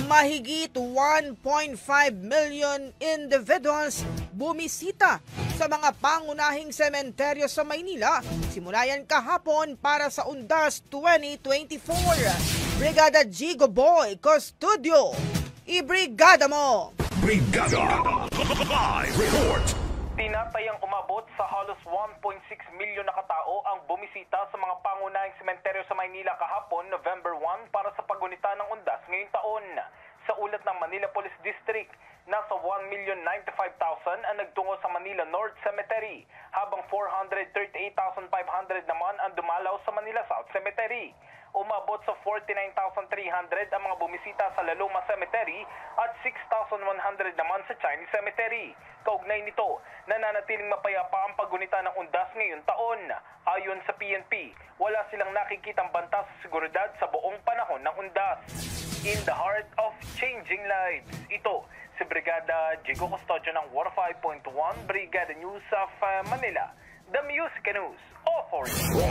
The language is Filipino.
mahigit 1.5 million individuals bumisita sa mga pangunahing sementeryo sa Maynila. Simula yan kahapon para sa Undas 2024. Brigada Jigo Boy Custodio, ibrigada mo! Brigada Live Report. Tinatayang umabot sa halos 1.6 milyon na katao ang bumisita sa mga pangunahing sementeryo sa Maynila kahapon, November 1, para sa paggunita ng undas ngayong taon. Sa ulat ng Manila Police District, nasa 1,095,000 ang nagtungo sa Manila North Cemetery, habang 438,500 naman ang dumalaw sa Manila South Cemetery. Umabot sa 49,300 ang mga bumisita sa Laloma Cemetery at 6,100 naman sa Chinese Cemetery. Kaugnay nito, nananatiling mapayapa ang paggunita ng undas ngayong taon. Ayon sa PNP, wala silang nakikitang banta sa seguridad sa buong panahon ng undas. In the heart of changing lives, ito si Brigada Jigo Custodio ng 105.1 Brigada News of Manila, the Music News Authority.